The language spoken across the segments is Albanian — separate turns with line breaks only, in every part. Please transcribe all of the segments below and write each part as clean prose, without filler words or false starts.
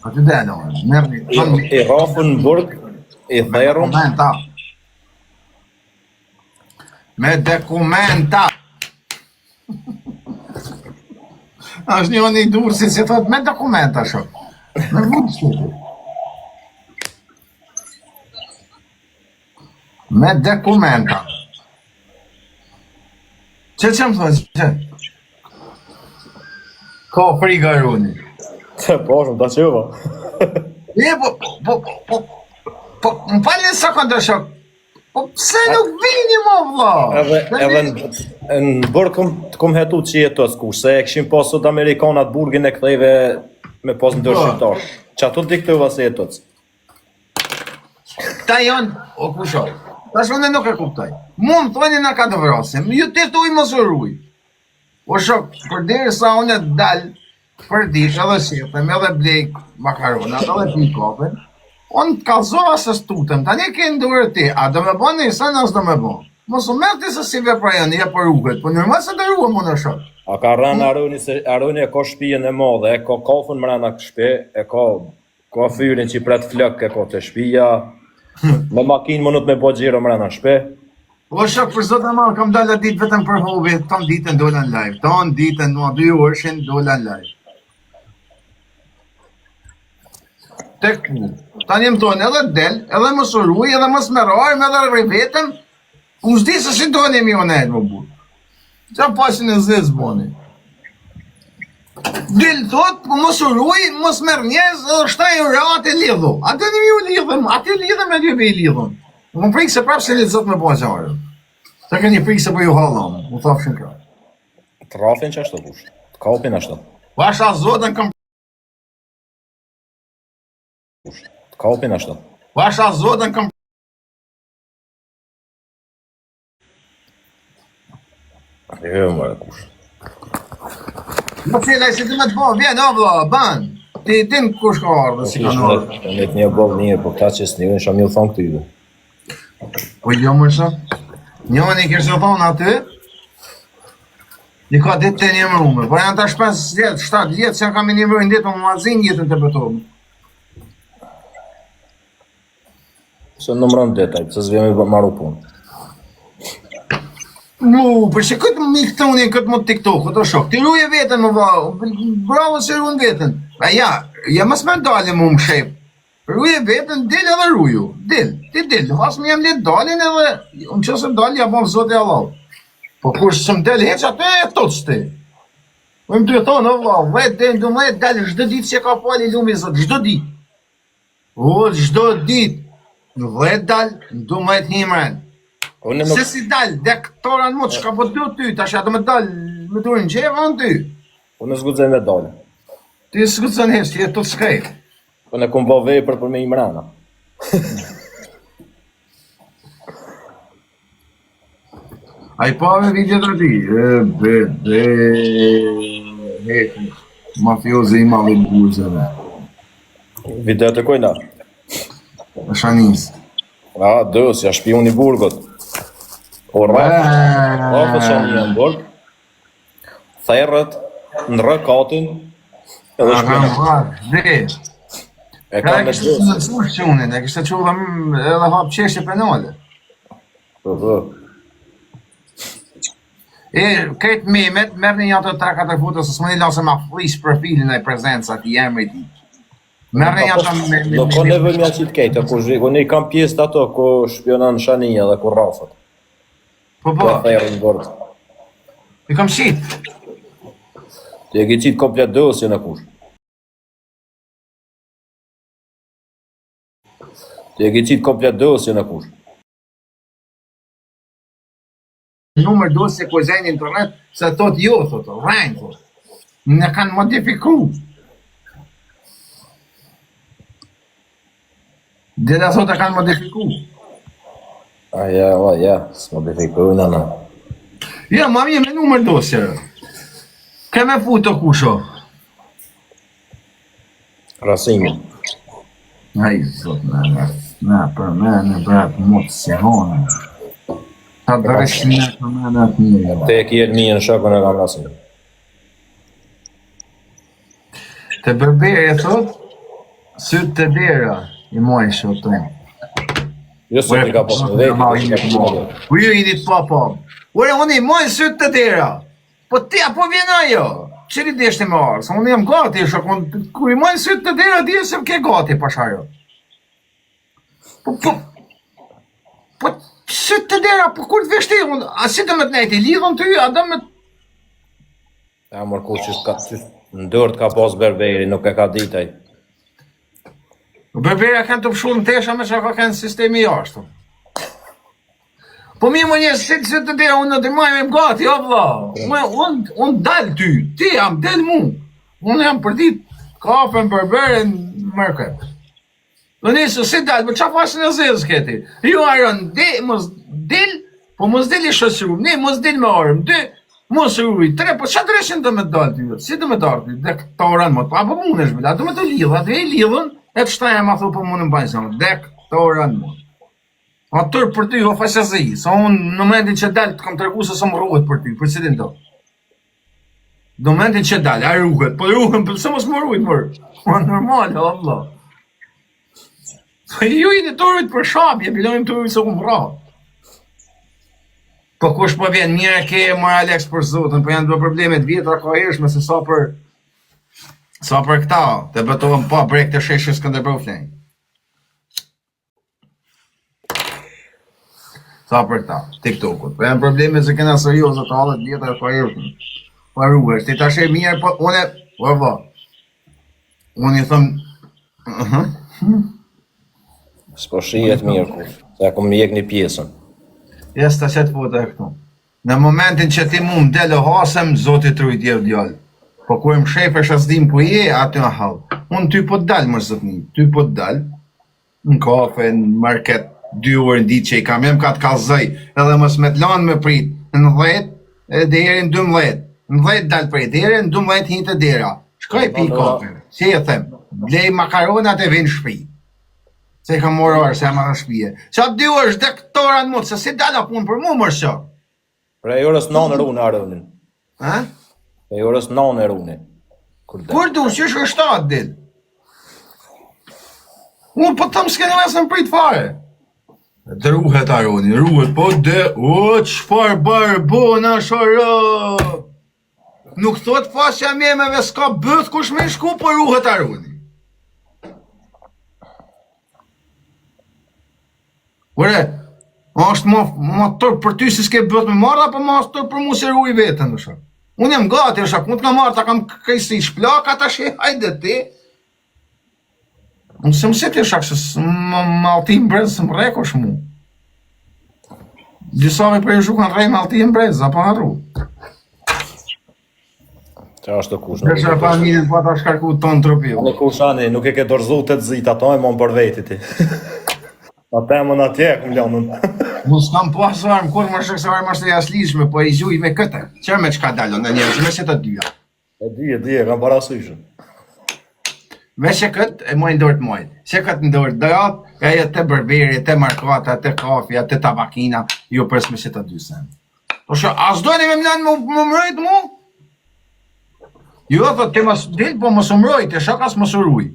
Aty delo, merrni.
I rafën në burg, i therën.
Dokumenta. Me dokumenta. Është një një durë si thot me dokumenta shok. Me vëmë shtutë. Me dokumenta. Që më thënë që? Ka friga runi.
Po, shumë ta qëva.
Më falë një sekundë shok. Po pse nuk vini mo vlla?
Edhe në burg kom hetu që jetos kush, se e këshim pasot Amerikanat burgin e kthejve me pas në dërë shqiptar. Që ato t'i këtëva se jetos.
Ta janë, o kusho, tash unë nuk e kuptoj. Mund thoni na ka të vrasim, ju të tuj mos uruj. O shok, përderi sa unë dal, për dish edhe shetem, edhe blek makaronat, edhe pikapen, unë të kalzova se stutëm, tani ke ndurë ti, a do me bon njësa, as do me bon. Mos u merë ti se si vepra janë, je për rrugët, po nërma se të rrugë më në shok.
A ka rënë Aroni, se Aroni e ka shtëpinë e madhe, e ka kafën mrena shtëpi, e ka fyrin që i pret flëk, e ka të shtëpia, me makinë mënut me bo gjiro mrena shtëpi.
O shok, për zotë e malë, kam dalë ditë vetëm për hobi, ton ditën dola në live, ton ditën, mua 2 orëshin dola në live. Tek pu. Tani më tonë edhe del, edhe më suruj, edhe më smerarë, me edhe vetëm, unë zdi se si tonë e mionet më burë. Qa pasin e zezë boni. Del thot, po më suruj, më smer njez, edhe shtaj ratë e lidhu. Atë një ju lidhëm, atë lidhëm e lyve i lidhëm. Më prikë se prapë se li zot me po qarë. Se ka një prikë se po ju halëm, më thafshin ka.
Të rafin që ashtë të kush, të kapin ashtë.
Vasha zotën kam...
Të kapin ashtë.
Vasha zotën kam...
Jo, më e kush.
Më cilaj si të me të po, vjen o vla, ban. Ti din kush ka ardhë, si ka në ardhë.
Në të një bëllë një, po këta që s'njën, sham ju thonë këtë ju.
Po jo më shumë. Njën i kështë thonë aty, një ka ditë të një mrume, po janë tash 5 vjetë, 7 vjetë, që janë kam një mrume ditë, më mazin jetën të betonë.
Se në mëron detaj, se s'vjemi maru punë.
Për që këtë më i këtë unë këtë më TikTok, këtë shok, ti ruje vetën më va, bravo se rujën vetën. A ja mës me dalë më shep. Ruje vetën, dil edhe ruju, dil, ti dil, hasë më jam letë dalin edhe, unë që se dalë, ja bon zote Allah. Po kur së më del heq, atë e totës ti. Më të thonë, Allah, vetë, du me dalë, gjdo ditë që ka pali lumi zote, gjdo ditë. O, gjdo ditë, vetë dalë, du me të himren. Se si dalë, dhe këtora në motë, që ka po të ty, ta shë ato me dalë, me të urin gjevë, anë ty.
Unë në zgudzën me dalë.
Ti s'gudzën hesh, ti e të të shkajt.
Unë e kom bo vepër për me imrana.
A i pave video të ti, mafioze i mali buzëve.
Video të kojna?
Shanis.
A, dës, ja shpion i burgot. O rafët shani në burg, therët, në rëkatin, edhe shpion. E ka në
dës. Në të fush që unin, e kështë të qodha edhe hapë qeshje penale. E, këtë memet, mërë një ato 3-4 foto, se s'më një lasë ma flish profilin e prezencat i emri ti. Mërë një ato me...
Nuk ko nevoj mja qitë kejtë, ku një kam pjesë të ato, ku shpionan shania dhe ku rafët.
Po.
Ku therë në burg.
I kam qitë.
Ti e ki qitë komplet dosje në kush. Ti e ki qitë komplet dosje në kush.
Numër dosje ku zajnë internet, se thot jo, thot, rajnë, thot. Në kanë modifiku. Dhe dhe thot e kanë modifiku.
A ja, s'modifiku në në.
Ja, ma mi me numër dosje. Keme puto kusho.
Rasimin.
Ai, zot, na, për me, në bratë, motë se honë. Ta dresh një për me në atë një.
Te e kjetë një në shakën e kam rasimin.
Te berberi e thot, Sytë të dera, i mojnë shotë.
Jo se ti ka pas me vetë.
Po ju jeni të papa. Ure, unë i mojnë sytë të dera. Po ti, apo vjen ajo? Qëri deshte me arë? Sa unë jam gati, shakon, kur i mojnë sytë të dera, di se më ke gati, pashajo. Po, sytë të dera, po kur të veshti, a si të më të nejti, lidhën të ju, a do më të...
Ja, mërë kush që në dërt ka pas berberi, nuk e ka ditaj.
Berbera kanë të pëshu në tesha me që ka kanë sistemi jashtë. Po mi më njësë si të të dera, unë në të majme më gati, o vla. Unë dalë ty, ti jam del mu. Unë jam për ditë kafen, berberen, mërket. Në njësë, si dalë, për qa pasë në zezë këti? Ju arën, mos del, po mos del i shësru, ne mos del me arëm, dy, mos rruj, tre, po qa dreshin të me dalë ty? Si të me dalë ty? Dhe këta orën më të, apo mund është bila, të me të lidhë, atë e lidhën, e të shtaja ma thu po mund në bajnë zonë, dhe këta orën më. A tërë për ty, o faqëzi, sa unë në momentin që dalë të kam të regu se sa më rruhet për ty, për si din do. Në momentin që dalë, a rruhet, po rruhen, për se mos më rruhet mërë. Ma normal, o vla. Ju i në të rruhet për shabje, bilonim të rruhet se unë ra. Po kush po vjen, mire ke mërë Alex për zotën, po janë do problemet vjetra ka ishme se sa për këta, të betohen pa brek të sheshës Skënderbeu flenjë. Sa për këta, TikTokut. Po janë probleme se kena serioze të halët vjetra ka ishme. Pa rruhesh, ti tash e mirë, po unë i thëmë,
S'po shijet mirë kush, se kom mjek një pjesën.
jes të qëtë foto e këtu. Në momentin që ti mu më delë hasëm, zotit rujt jev djallë. Po kur më shefesh as dim ku je, aty në halë. Unë ty po të dalë, më zotni, ty po të dalë, në kafe, në market, 2 orë në ditë që i kam, jem ka të kalzëj, edhe mos me të lanë me prit, në 10, dhe jeri në 12, në 10 dalë prit, dhe jeri në 12 hinë të dera. Shkoj pi kafe, si e them, blej makaronat e vinë shpi. Se ka morë orë, se e marrë shpije. Qa 2 orë është dhe këtora në mundë, se si dala punë për mu mërë shok.
Prej orës 9 rune arënin.
Ha?
Prej orës 9 rune.
Kur du, që është 7 dit? Unë po të thëmë s'kene mesë në prit fare. Dhe ruhet Aroni, ruhet, po dhe, o, qëfar barë, bo, në shara. Nuk thot fasja memeve s'ka bëth kush me shku, po ruhet Aroni. Ure, është ma tërë për ty si s'ke bëth me marrë, apo ma është tërë për mu se ruj vetën, në shak. Unë jem gati, në shak, unë t'ka marrë, ta kam këjsi shplaka, ta shi, hajde ti. Unë se më si të shak, se më altim brez, se më rekosh mu. Disave për e zhukan rej më altim brez, apo harru.
Qa është të kush?
Dhe që pa minë pa ta shkarku ton tropiu.
Në kush ani, nuk e ke dorëzu të të zita, to e mon për veti ti. A temën atje, këm ljanën.
Mu s'kam pasë armë, kur më shëkse armë ashtë e jaslishme, po i zhuj me këtë. Qërë me qka dalon në njerë, që me se të dyja.
E kam parasyshën.
Me që këtë e mojnë dorë të mojnë. Që këtë në dorë dërat, e jetë të berberi, të markata, të kafja, të tabakina, jo përës me se të dy sen. Po shë, as dojnë me mlanë më mërojt mu? Jo, thot, të mas dilë, po mos mërojt, e shakas mos uruj.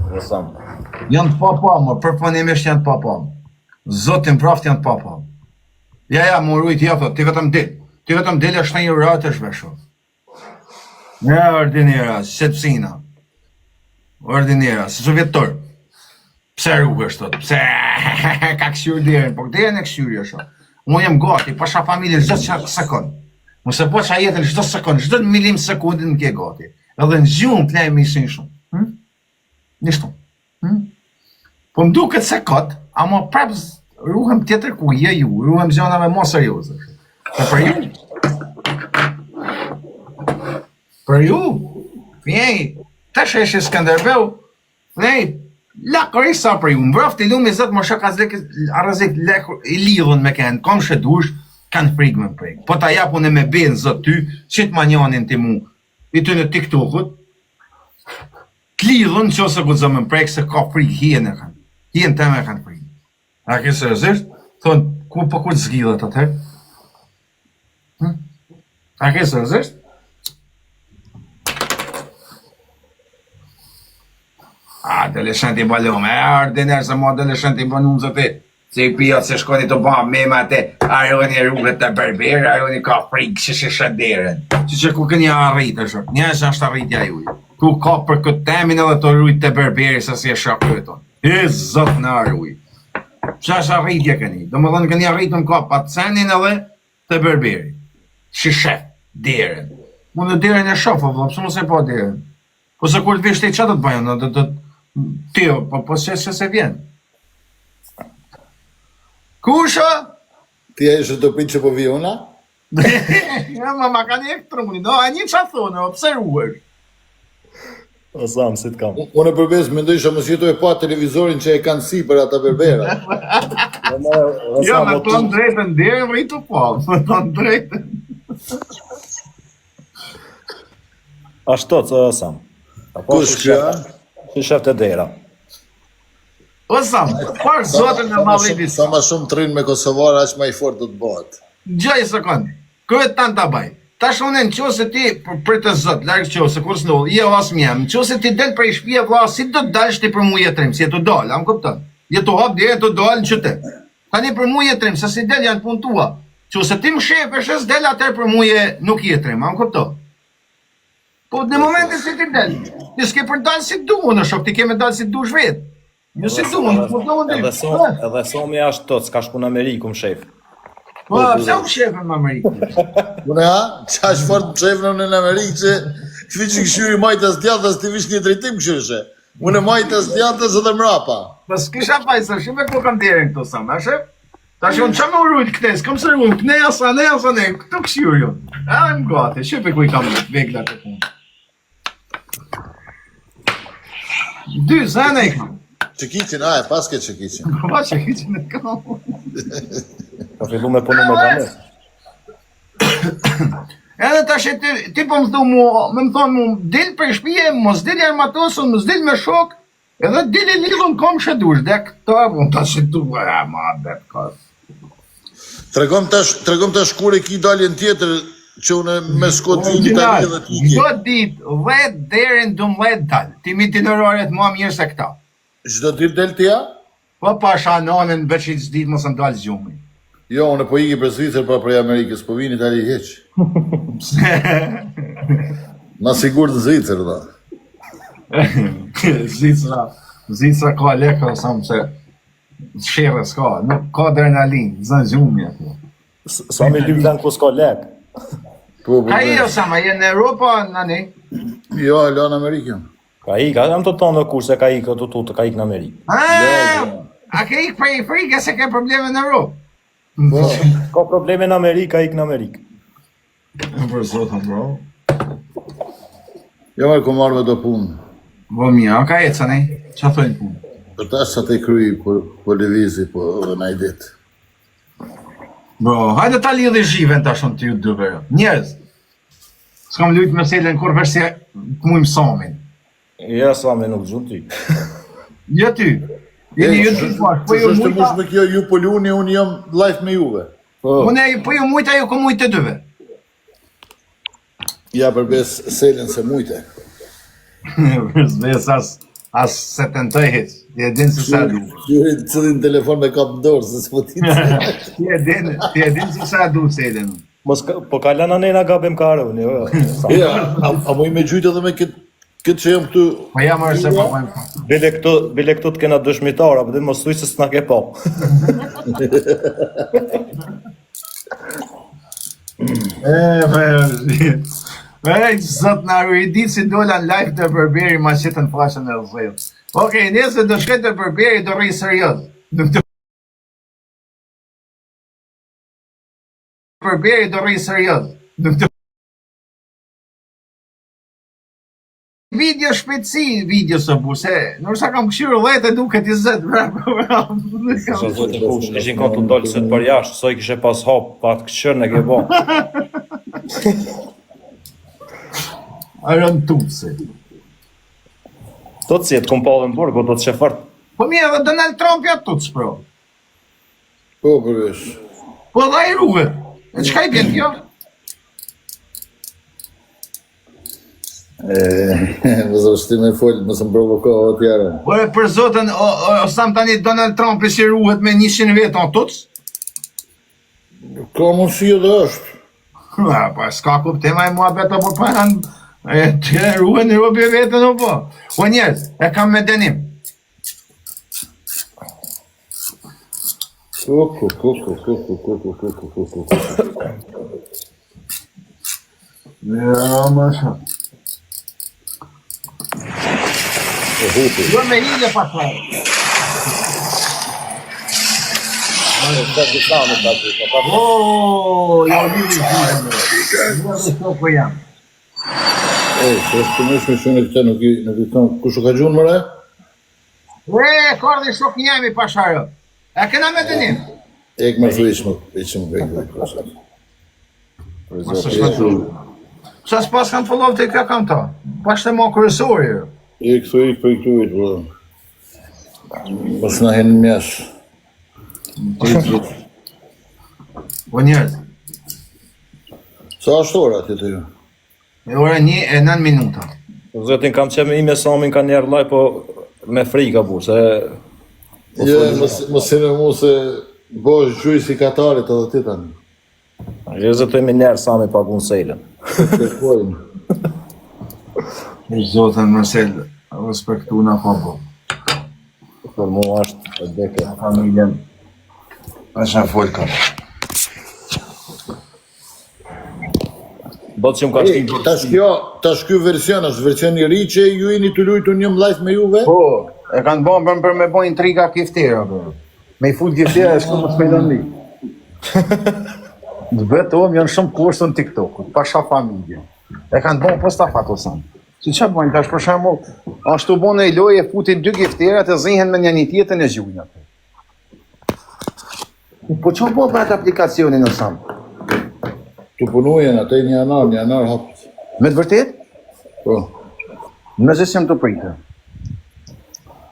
Dhe sam.
Janë të papa, më përponimisht janë të papa. Zotin praft janë të papa. Ja, më urujt, ja, thot, ti vetëm dil. Ti vetëm dil e shtë një urat e shvesho. Ja, ordinera, sepsina. Ordinera, se që vjetër. Pse rrugë është, thot, pse ka kësyrë dherën, po këtë e në kësyrë është. Unë jem gati, pasha familje çdo sekund. Mëse po qa jetën çdo sekund, çdo milim sekundin në ke gati. Edhe në gjumë të lejë misin shumë. Nishtu. Po më duket se këtë, ama prap ruhem tjetër ku je ju, ruhem zjonave mo serioze. Po për ju? Për ju? Fjej, të sheshi Skënderbeu, nej, lakëri sa për ju, mbrëft i lumi zëtë më shak arëzik i lidhën me kënë, kom shëdush, kanë frikë me prejkë. Po ta japun e me benë zëtë ty, qitë manjanin ti mu, i ty në TikTokut, të lidhën që ose këtë zëmë me prejkë se ka frikë, hien e kanë. Hien të me kanë frikë. A kësë seriosisht, thonë, ku për kur të zgjidhet atër? A kësë seriosisht? Adolescenti balom, ardhen se mo adolescenti banum zë ti. Se I pia se shkoni të ba mema te, aroni rrugët të berber, aroni ka frikë që shënderen. Që ku këni arritë shok, njës është arritja juj. Ku ka për këtë temin edhe të rrujt të berberi se si e shakëton. Zot në arruj. Që është arritja këni? Do më dhënë këni arritën ka pacenin edhe të berberi. Që shef, deren. Mundë deren e shofë, vëllë, pësë mëse po deren. Po se kur të vishti që të të bëjnë, tio, po që se vjenë. Kusha?
Ti e ishte të pritë që po viona?
Ja, ma ka një truni, no, a një që thonë, observuar.
O Sam, si të kam.
Unë e përbes, mendoj që mos jetoj pa televizorin që e kanë si për ata berbera.
Jo, me tonë drejtën, dhere rritu po, me tonë drejtën.
Ashtu të Sam.
Kush kjo?
Si shef të dera.
O Sam, parë zotën e malidis.
Sa ma shumë trinë me Kosovar, aq ma I fort do të bëhet.
Gjaj sekundë, kërët tanë të baj. Ta shonen që se ti për të zot, largë që se kur s'null, je vas mjem, që se ti del për I shpia vla, si do të dalë shti për mu jetrim, si e të dalë, am këpëtën. Je të hap dhe e të dalë në qëte. Tani për mu jetrim, se si del janë pun tua. Që se ti më shef e shes del atër për mu nuk jetrim, am këpëtën. Po në momentin si ti del, ti s'ke për dalë si du, në shok, ti keme dalë si du shvet. Jo si du, po do në
Edhe somi ashtë të, s'ka shku në Ameriku më shef.
Po, pse u shefën në Amerikë?
Unë qa është fort më shefën në Amerikë që këti që këshyri majtës djatës ti vish një drejtim këshyrëshe. Unë majtës djatës edhe mrapa.
Po s'kisha pajsa, shumë e ku kam deren këto sa, ma shef? Ta shumë që më urujt këte, s'kam së rrujt, ne asa, këtu këshyri jo. A, më gati, shumë e ku I kam vegla të punë. 2 zane I kam.
Qëkiqin, e paske qëkiqin.
Pa qëkiqin e kam.
Po fillu me punu me kamer.
Edhe tash ti po më thonë mu, dil për shpije, mos dil armatosën, mos dil me shok, edhe dil I lidhën kom shëdush, dhe këta, po ta shëtu, ma, bet kas.
Tregom tash kur e ki daljen tjetër që unë me skotin të tani dhe t'iki.
Do dit, 10 derin 12 dal, ti mi t'i lëroret mua mirë se këta.
Çdo ditë del t'ja?
Po pasha nonën veç I s'dit mos më dalë zgjumi.
Jo, unë po iki për Zvicër pa prej Amerikës, po vini tali heq. Na sigur të Zvicër, da.
Zvicra ka lekë, sam se shere s'ka, nuk ka adrenalin, zën gjumi ato.
Sa me lyp vend ku s'ka lek.
Ka I o sama, je në Europa, nani?
Jo, e lanë Amerikën.
Ka ik, jam të tonë në kurse ka ik të tutë, ka ik në Amerikë.
A ke ik për I frike se ke probleme në Europë?
Ka probleme në Amerikë, ka ik në Amerikë.
Për zotën, bro.
Jo, marrë ku marrë me do punë.
Bo mija, a ka eca, ne? Qa thojnë punë?
Për tash sa te kryi, po levizi, po dhe na I ditë.
Bro, hajde ta lidhe zhiven ta shumë të ju dyve. Njerëz. S'kam lujt me selen kur vesh se mujmë Samin.
Ja, Sami nuk gjun ty.
Jo ty. Jeni ju të pash, po ju
Është
mujta.
mush me kjo ju po luni, unë jam live me juve.
Unë po ju mujta, ju ko mujt të dyve.
Ja përbes selen se mujte.
Zves as se të ndojhet. Ti e din se sa du.
Juri të cilin telefon me kap në dorë, se s'po ti
Ti e din se sa du selen.
Po ka lana nena gabim karën, jo.
Ja, a mu I me gjujtë edhe me këtë që jam këtu.
Po jam arë se po majmë.
Bile këtu të kena dëshmitara, për dhe mos thuj se s'na ke pa.
Zot në arru, I ditë si dola në live të Berberi ma qitën fashën e rëzëjë. Okej, nëse do shket të Berberi do rri serios. Nuk të Berberi do rri serios. Nuk të video shpejtësi, video së bu, se nërsa kam këshyrë dhejtë duke t'i zëtë.
Ishin ka të dollë sëtë për jashtë, soj kishe pas hap, pa të këshyrë në ke bo.
Arën tupse.
Do të si e të kom pa dhe më burgo, do të shefart.
Po mi edhe Donald Trump ja tuts, bro.
Po përvesh.
Po dha I rrugët. E qka I bjen kjo?
Më zështi me folë, më së më provokohë o tjera.
Ore, për zotën, o sam tani Donald Trump e që ruhet me 100 vetë në tuts?
Ka mundësi edhe është.
Pa, s'ka kuptim, ai mua beto po pa janë, të ruhen në robi vetën o po. O njerës, e kam me denim. Ja, ma shë. Jo me hile pa shërë. O, jo hile hile. Jo me shë po jam.
Se është të mëshme që në këta nuk i tonë. Kushu ka gjunë mëre?
Kordi shok njemi pa shërë. E këna me denim.
Ek me të ishmë bëjnë.
Qa s'pas kanë të fëllov të i ka kam ta? Pas të mo kërësori.
Ik për i këtu bro. Pas në henë mjash.
O njerët,
Sa është ora të të ju?
e ora 1:09 minuta.
Zotin kam qenë ime Samin ka njerë laj, po me frika bu, se...
Më sinë mu se bo është gjuj si Katarit edhe ti tani.
Je zotin me njerë Sami pagun sejlen.
Kërkojnë.
Zotën Mërsel, respektu në po.
Për mu është e deke.
Familjen, është në folka.
Do të që më ka shtim...
Tash kjo version është version i ri që ju jeni të lujtu një live me juve?
Po, e kanë bon për me bo intriga kiftera, bro. Me i full kiftera e shku më të mejdon li. Të betë om janë shumë kushtë në TikTok, pasha familje. E kanë bon posta fato sanë. Si që bojnë, tash për shamu, ashtu bon e i loj e futin 2 kiftera të zihen me një tjetën e gjujnë atë. Po që bo për atë aplikacionin në samë?
Të punujen atë një anar hapët.
Me të vërtet?
Po.
Në zesëm të pritë.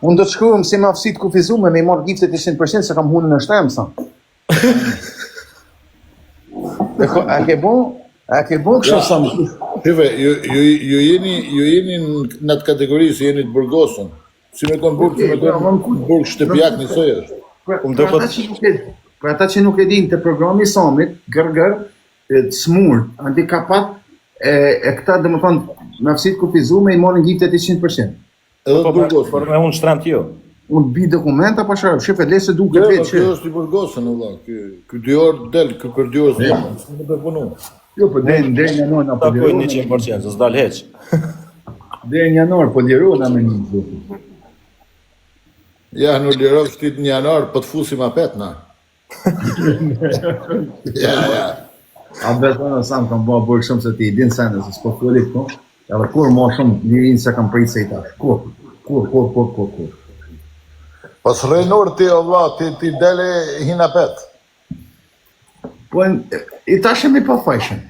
Unë do të shkruam si ma fësit kufizume me i marrë giftet 100% se kam hunën në shtemë, sa. A ke bo kështë sa më?
Shive, ju jeni në atë kategori se jeni të burgosën. Si me konë burg, si me konë burg shtëpjak një soj është.
Për ata që nuk e din të programi Samit, gërgër, të smur, handikapat, e këta dhe më thonë me fësit kufizume i marrën giftet 100%.
Edhe të burgosën.
Por me unë shtrem t'jo.
Unë bi dokumenta pa shërë, shifet lese duke
Jo,
vetë që...
kjo është i burgosën, Allah. Ky 2 orë del, ky për 2 orë s'del. S'më të punu.
Jo, po dhe në janor në
Ta
po
kujnë
liru.
100%, se s'dal heq.
Dhe në janor po liru në me një.
Ja, në lirov shtit një janar, po të fusim apet, na. Ja.
A beton në sam kam bëha bërë shumë se ti i din sene, se s'po follit po, edhe kur ma shumë lirin se kam prit se i tash. Kur.
Pas rejnur ti, Allah, ti dele hin apet.
Po, i tashem i pa fajshen.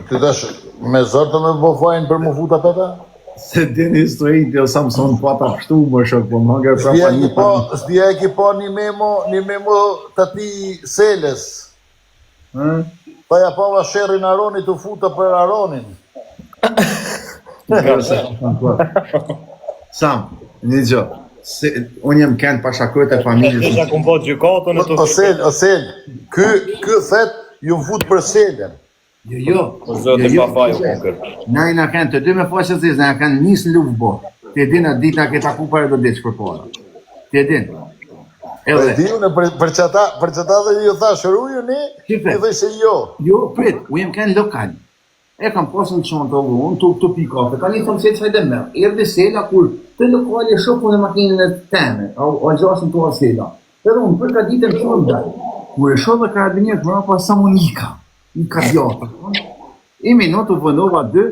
Ti tash, me zërë me bo fajnë për mu fut apeta?
Se din historit, jo Samson po ata pështu më shok, po më nga prapa një pa.
S'dija e ki po një memo të ti seles. Pa ja pava shërin Aronit u futa për Aronin.
Sam, një gjo, unë jem kënd pasha kërët e familjes.
Isha kum po gjykatën e të...
Osel, ky thet ju fut për selen.
Jo.
Zoti pa faj u konkër.
Na i na kanë të dy me faqe të na kanë njës në luftë bo. Ti e din atë ditë na ke taku para do diç për para. Ti e din.
Edhe diu në për çata dhe ju thash rujuni, i dhe se jo.
Jo, prit, u jem kanë lokal. E kam pasur në çantë unë, tu pi kafe. Tani thon se çfarë më. Erdhi sela kur te lokali shokun e makinën e teme, o gjasën tu sela. Edhe unë për ka ditën tonë dal. Kur e shoh me karabinierët më pas Samonika. Një kabjata. I minutu vënova 2,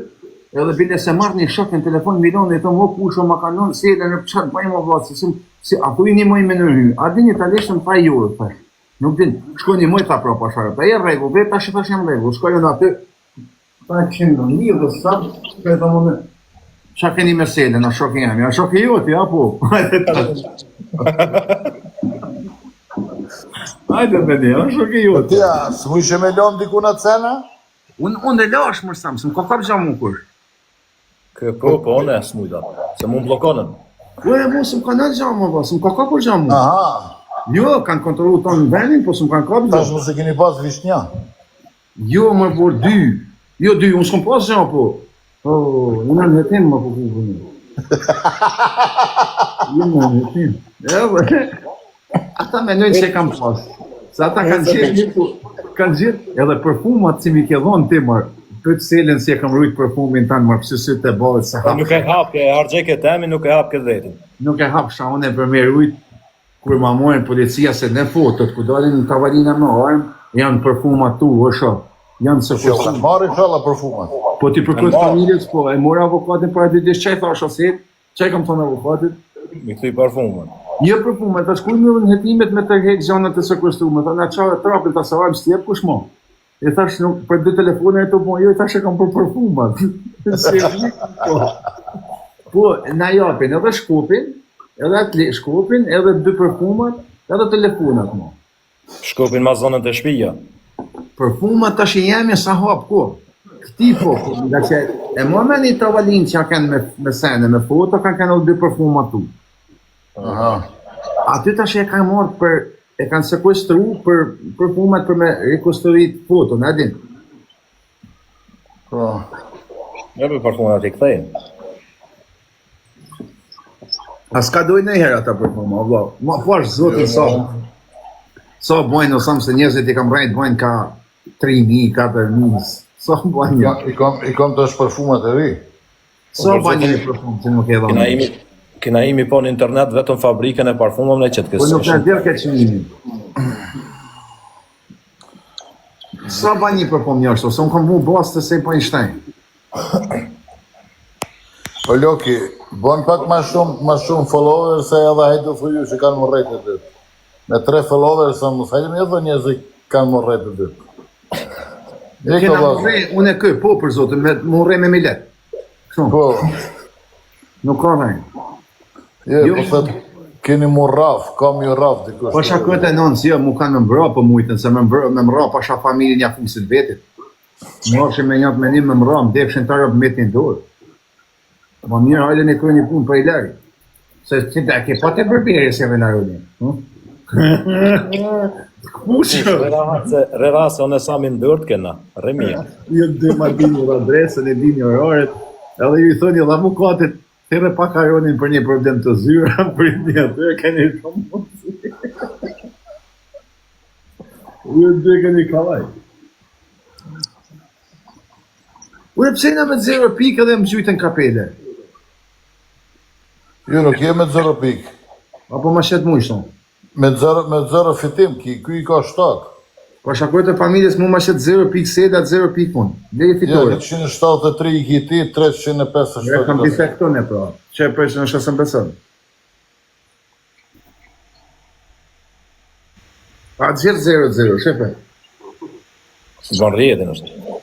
edhe bile se marrë një shok në telefon milion dhe të më pusho ma kanon, se edhe në qatë bëjmë o vlatë, si a tu i një moj me nërhy, a di një taleshën ta jurë, thash. Nuk din, shko një moj ta pra pasharë, ta e regu, ve tash jem regu, shkojnë aty, ta këshim në një dhe sëtë, shkoj të më në, qa keni me sede, në shok jemi, a shok e joti, a po, hajde me ne, a shok e joti.
Tja, s'mu ishe me lom diku në cena?
Unë e lash më sam, s'm ka kap gjamu kur.
Po, unë e smujta. Se mu bllokonën.
Po e mu s'm ka në gjamu, po, s'm ka kapur gjamu.
Aha,
Jo, kanë kontrolu tonë në venin, po s'm kanë kap
tash
gjamu.
mos e keni pas vishnja.
Jo, më por 2. Jo, 2, unë s'kom pas gjamu, po. Oh, unë në hetim më po punë. Jo, në hetim. Ata menojnë që e kam pas. Se ata kanë gjithë edhe përfumat si mi ke dhonë ti marë. Për selën si e kam rujtë përfumin tanë marë pësësit e bëllet se hapë.
Nuk e hap, e harxhe këtë temi, nuk e hap këtë vetin.
Nuk e hapë shahone për me rujtë kur ma mojnë policia se në fotot, ku dalin në tavalina me armë, janë përfumat tu, o shoh. Janë se
Jo, kanë marrë inshallah përfumat.
Po ti përkët familjes, po e mora avokatin për atë dish çaj thash ose çaj kam thonë avokatit.
Mi këthy parfumën.
Jo përfumat, tash ku në hetimet me tërheq gjanat e sekuestruara, thonë çfarë trapin ta savajm stjep kush mo. E thash nuk për dy telefone e to po jo, tash e kam për përfumat. Po, na japin edhe shkopin, edhe atë shkopin, edhe 2 përfumat, edhe telefonat mo.
Shkopin ma zonën të shtëpia.
Përfumat tash i jemi sa hap ko. Këti po, nga që e më me një tavalin që kanë me sene, me foto, kanë edhe 2 përfumat tu.
Aha.
Aty tash e kanë marrë për, e kanë sekuestru për përfumat për me rekonstruit foto, në adin.
Po.
Ja për parfumat i kthejnë.
A s'ka dojnë në herë ata përfuma, vla. Ma pash zotin sa bojnë, o samë se njerëzit i kam rajtë bojnë ka 3.000, 4.000, sa bojnë.
Ja, i kam tash përfumat e ri.
Sa bojnë një përfum që nuk e dha.
Kina imi po në internet vetëm fabrikën e parfumave në qëtë
Po nuk e
kësë.
djerë këtë qënimi. Sa bojnë një përfum njështë, ose unë kam mu bastë se po i shtajnë.
Po Loki, bon pak ma shumë followers se edhe hajtë të ju që kanë më rejtë të dytë. Me 3 followers sa më hajtë edhe njerëz që kanë më rejtë të dytë.
Kena murre, unë e këj, po për zotin, me murre me milet. Shumë,
Po,
nuk ka rajnë.
jo, po thët, keni mu raf, kam ju raf dikush.
Po shakët e nënës, jo, mu kanë me mbra për mujtën, se me mbra pasha familjen ja fusit vetit. Më është me njëtë menim me mbra, më defshin të arëbë metin dorë. Ma mirë, hajde një kërë një punë për i lari. Se që da ke pa të përbjerë se me laroni. Kushë?
Rera se unë e sami ndërt kena, remia.
Jo dhe ma dini adresën, e dini oraret, edhe ju i thoni, dha mu katit, thire pak aronin për një problem të zyra, për një atë, keni shumë mundësi. Ju dhe keni kalaj. Ure pse na me 0 pikë edhe më gjujtën kapele?
Ju nuk je me 0 pik.
Apo ma shetë mujshton?
Me 0 fitim, ky i ka 7.
Po shakojt e familjes mu ma shetë 0 pikë sedat, 0 pikë unë. Dhe i
Jo,
fitore.
173 i ki ti, 357.
Ja kam bise këto ne pra. Që e përshë në shasën besën. Pa gjithë 0-0, shepe.
Së ban rjetin është.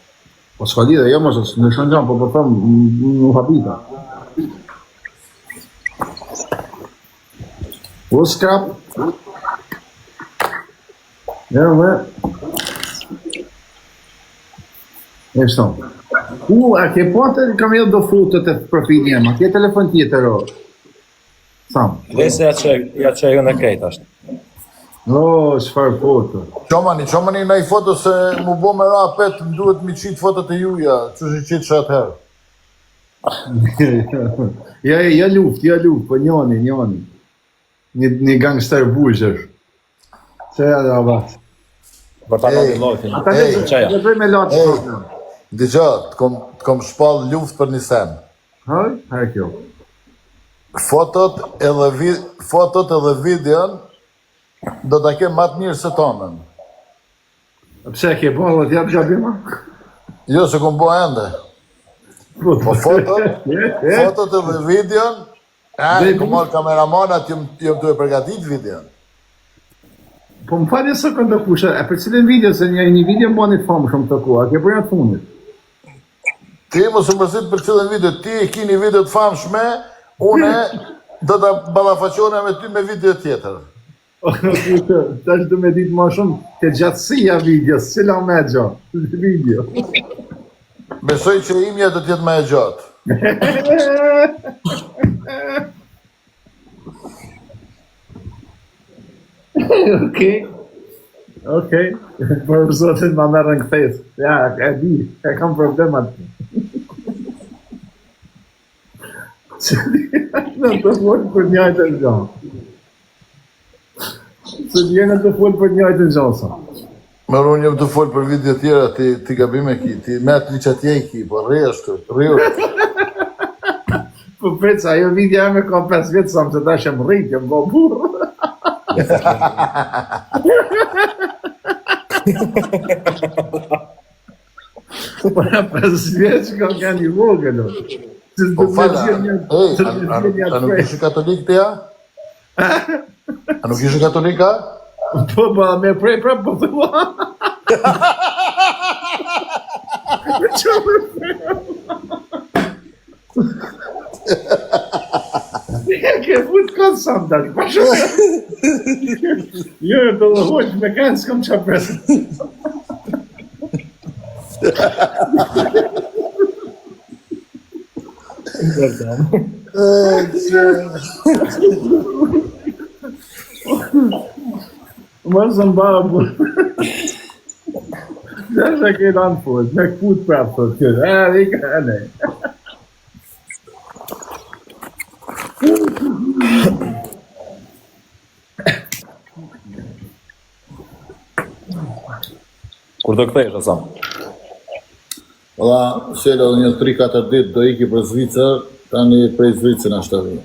Po s'ka lidhe, jo mos, në shëngjan, po thëmë, në habita. O s'kap. Ja, me. E shton. A ke pote, kam edhe do fotot e profili jam, a ke telefon tjetër o? Sam.
Dhe se ja që e në kejt është.
O, çfarë foto.
Qomani në i foto se mu bo me rapet, më duhet mi qitë fotot e juja, që shi qitë shatë herë.
Ja luft, po njoni. Një gangster bujshër. Se ja dhe abat.
Për ta në lojfin.
Ata
Qaja.
dhe me latë
Ej.
foto.
Dëgja, të kom shpall luft për një sen.
Haj, haj kjo.
Fotot edhe videon do t'a kem matë mirë se tonën.
Pse ke bo, dhe t'ja të gjabima?
Jo, se kom bo ende. Po fotot edhe videon, kom marrë kameramanat, jëm të e përgatit videon.
Po më falje së këndo kushe, e për cilin video, se një video më një famë shumë të ku, a ke përja të fundit?
Ti mos më mërzit për cilën video, ti e ki një video të famshme, une do t'a balafaqone me ty me video tjetër.
Ta është du me ditë ma shumë të gjatësia videos, cila me gjo, video.
Besoj që imja do t'jetë më e gjatë.
Okej. Për zotin ma merrën këthes. Ja, e di, e kam problemat. Në të folë për njajtën gjanë. Se njënë të folë për njajtën gjanë, sa.
Mërë unë jem të folë për video tjera, ti gabime ki, ti metë një qatë jejki, po rrë ashtu, rrë.
Po preca, ajo video me ka 5 vjetë, sa më të dash e më rritë, jem bo burë. Para 5 vjetë që kam ka një vogël,
Po fala, a nuk ishë katolik të ja? A nuk ishë katolika?
Po, me prej prapë, po të ma. Me që me prej. Ke fut këtë sam tani, pa shumë. Jo, të dhe hoqë me kanë s'kam qa presë. Mërë së mbarë për... Dhe ke lanë për, me këput prapë për këtë, dhe i ka ne.
Kur do kthehesh Asam?
Valla, shela dhe një 3-4 ditë do iki për Zvicër, tani prej Zvicën ashtë të vijë.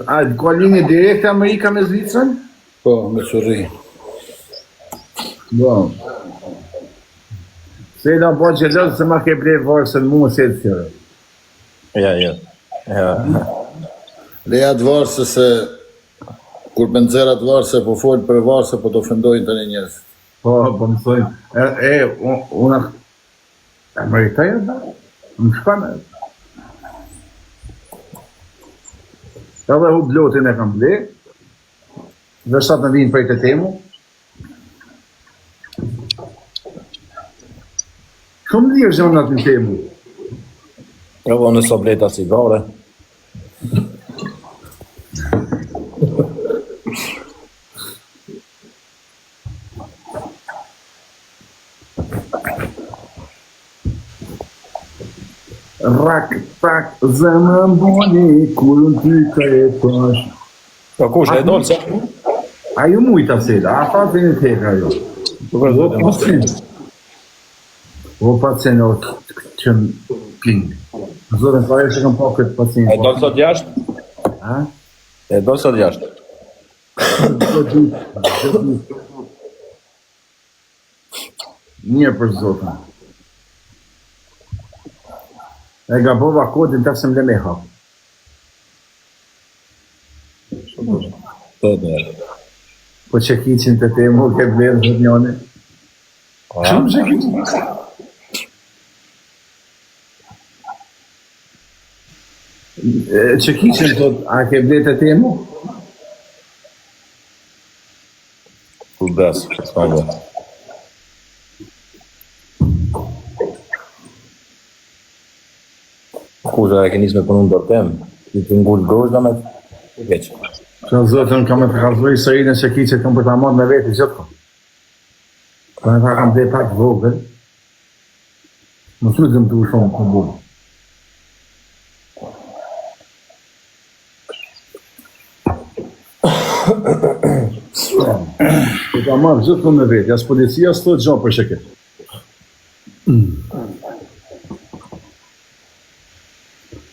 A, ka linje direkte Amerika me Zvicën?
Po, me qërri.
Bo. Se da po gjelëzë se ma ke blej varsën mu se të tjërë.
Ja.
Leja të varsë se, kur me nëzerat varsë, po folë për varsë, po të ofendojnë të një njërës.
Po më thojnë, unë... Amerika e da? Më shkane. Edhe hu blotin e kam blej, dhe sot në vinë për të temu. Shumë lirë që në të temu.
Evo në sobleta cigare.
Rak, tak, zemën boni, kur unë ty ka e pash.
Po kush, e dolë se?
A ju mujta sela, a fatë një teka jo. O pacient, o që në klinë. Zotën, ka e që kam pa këtë pacient.
E dolë sot jashtë?
Ha?
E dolë sot jashtë.
Një për zotën. E gabova kodin të sëm le me hapë. Po që kiqin të temu, ke blerë të njone. Shumë që kiqin. Që kiqin të, a ke blerë të temu?
Kuldes, s'kanga. Kusha e ke njës me punu në dortem, i të ngullë gozda me të veqë.
Që në zotën kam e të kalzoj sërinë që kiqin kam për ta marrë me veti gjithë kom. Kërë ta kam dhe pak vogël, më të lutëm të u shumë këmë bumë. Për ta marrë gjithë kom me veti, as policia s'to të gjohë për sheket.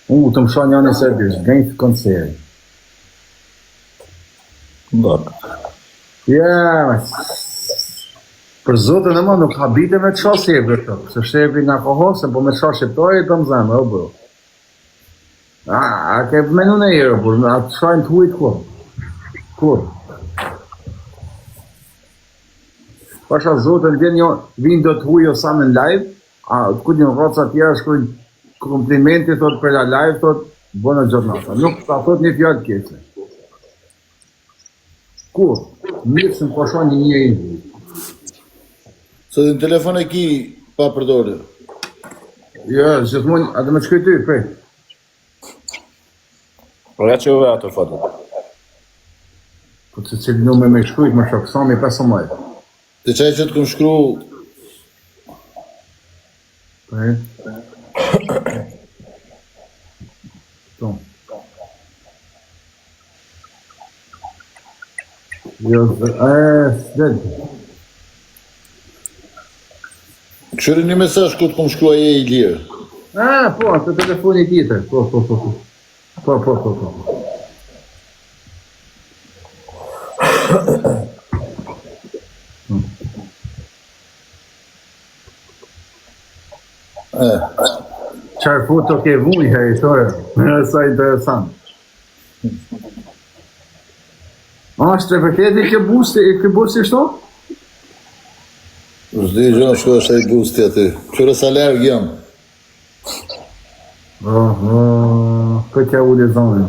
Unë të më shonë janë e Serbis, gënjë të konceri.
Ndorë.
Ja, për zotën e më nuk habite me të shohë Serbë të, se Serbë nga kohosën, po me të shohë Shqiptore të më zemë, o bro. A ke menu në jërë, bro, a të shohën të hujtë kur? Kur? Pasha zotën, vinë do të hujë o sa në live, a të këtë një roca tjera shkujnë komplimenti, thot, për la live, thot, bona gjornata. Nuk ta thot një fjallë kese. Kur? Mirë se më posho një
Se dhe në telefon e ki pa përdore.
Jo, gjithmonë, atë më shkoj ty, prej.
Po ja që uve ato foto.
Po të cilë nume me shkujt më shok, sami 15.
Të qaj që të kom shkru,
Prej. Tom. Jo, s'del.
këshyri një mesazh ku të kom shkru aje i lirë.
Po, atë telefoni tjetër. Po. Qarë foto ke vuj, heritore? Sa interesant. Është e vërtetë ke busti shto?
Zdi gjënë shko është e busti aty. Këshyre sa lërgë jam.
Këtë ja ule zonë.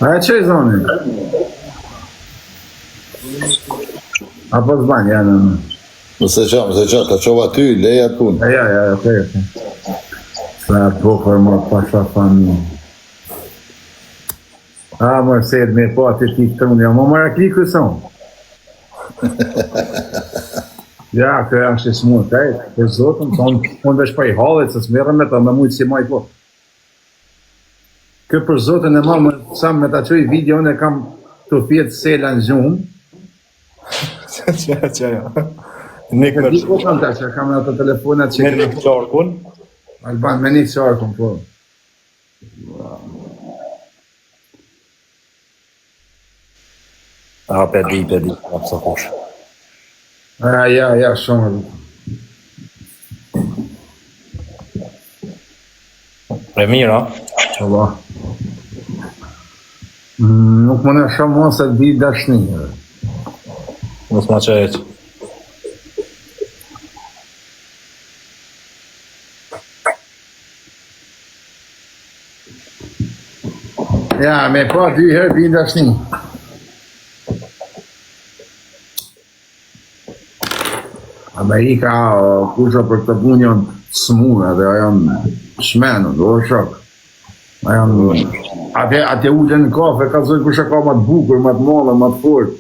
A që i zonë? Apo zbanë, ja, në.
Mëse qa, ta qova ty, leja punë.
Ja, okay. Sa bukur më pasha fami. Më sed me po atë ti të unë, më marra kliku son. Ja, kërë është i smut, për zotën, unë vesh pa i halet, se s'merë me ta, me mujtë si maj po. Kërë për zotën e ma, sa me ta qoj video, unë e kam të fjetë sela në gjumë.
Që jo. Nik
Në di po kam ta që kam në të telefonat që...
Me nik qarkun.
Alban, me nik qarkun, po.
Pedi, apsa kush.
Ja, shumë.
E mira.
Po. Nuk më në shumë mos e di dashni.
Mos ma që eq.
Ja, me pa 2 herë di dashni. Amerika kusha për të punjon smura dhe ajo shmenën, do shok. Ajo atë ule në kafe, ka zoj kusha ka ma të bukur, ma të mallë, ma të fort.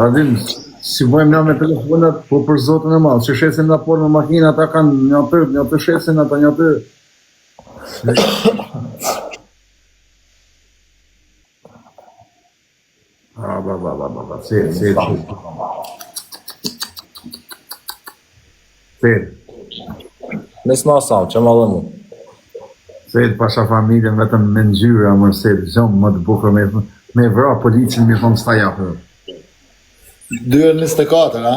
Adin, si bëjmë na me telefonat, po për zotën e malë, që shesin na por me makina, ata kanë një të shesin, ata një të...
Nes ma sam, që ma dhe mu.
Sejt pasha familjen vetëm me ngjyra, më sejt, zonë më të bukur me vra policin me thonë s'ta japë.
2:24, a?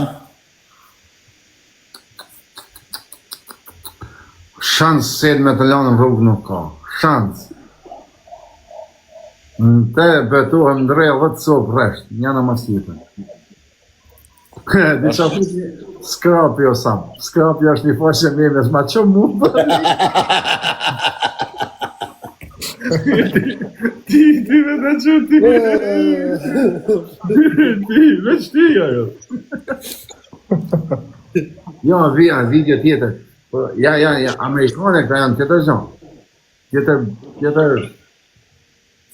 Shans sejt me të lanë rrugë nuk ka. Shans. Në te betuhem ndrej 10 sopë resht, njëna mas tjetër. Diqa futi, skrapi o sam. Skrapi është një faqe memes, ma që mund për Ti me të që ti. Veç ti ajo. Jo, video tjetër. Ja, Amerikane ka janë tjetër zonë. Tjetër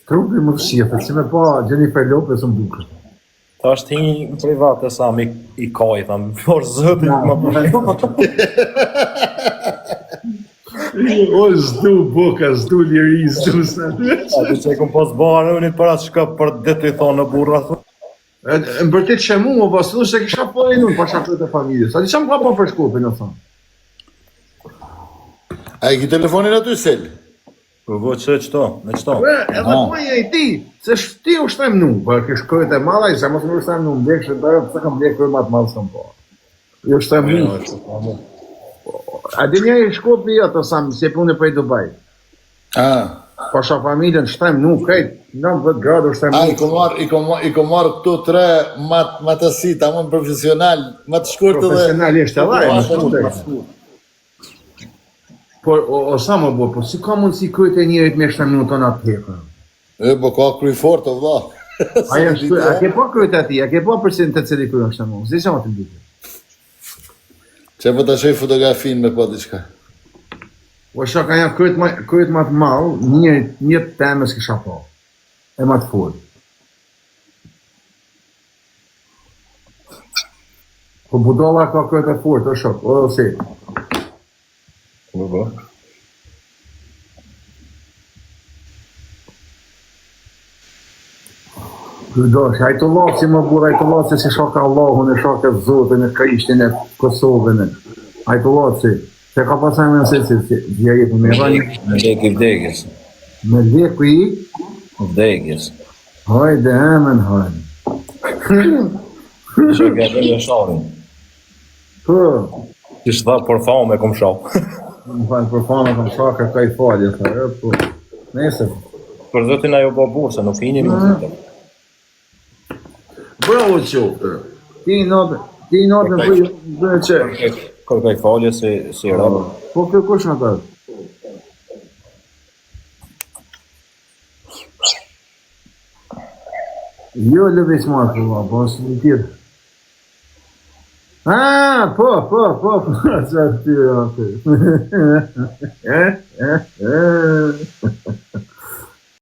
trupi më fshjetër, si me pa Jennifer Lopez më bukër.
Ta është hi private sa i kaj, thamë, por zëtin më përshë.
O, zdu boka, zdu liri, zdu sa.
A ti që e kom pas barë unit për atë shka për detë i thonë në burra.
Më bërtit që mu më pasu se kisha po e nun pasha të të familjes. A di që më ka po për shkopin, në thonë.
A i ki telefonin aty sel?
Po vo që qëto, me qëto.
Edhe poja i ti, se ti u shtem nu, për kish kërët e malaj, se mos më u shtem nu, mbjek që të se kam mbjek për matë malë së më po. U shtem nu. A di një i shkopi ato sam, si e punë për i Dubaj. Pasha familjen shtem nu, krejt, 90 gradë u shtem nu.
I kom marrë këtu 3 matësit, amon profesional, matë shkurtë dhe...
Profesionalisht, edhe, Por, o sa më bo, po si ka mundësi kryet e njerit me 7 minuta në atë hekën?
Po ka kry fort, o vlla.
A ke po kryet ati, a ke po përsin të cili kryet është të mund? Zdi që më të mbite?
Që po të shoj fotografin me po diçka.
Po shaka janë kryet ma të malë, një temës kisha po. E ma të fort. Po budolla ka kryet e fort, o shok, o si.
Po.
Kujdosh, Ajtullaci më burë, Ajtullaci si shoka Allahun, e shoka Zotin, e Krishtin, e Kosovën, Ajtullaci, se ka pasaj me nëse si, dhja jetë me rani,
Me lek i vdekjes.
me leku i,
Vdekjes.
hajde, emen, hajde.
Që ke dhe në sharin.
Po,
Që shta për famë e kom shau.
më falë për fama kam shaka ka i falje, po, nese.
Për zotin ajo bo bursa, nuk fini më të.
Bravo qoftë, ti notë bëjë që,
Kërkaj falje si rabë.
po kërkush në të. Jo lëvish marë, po së në tjetë. Po, që të tjë,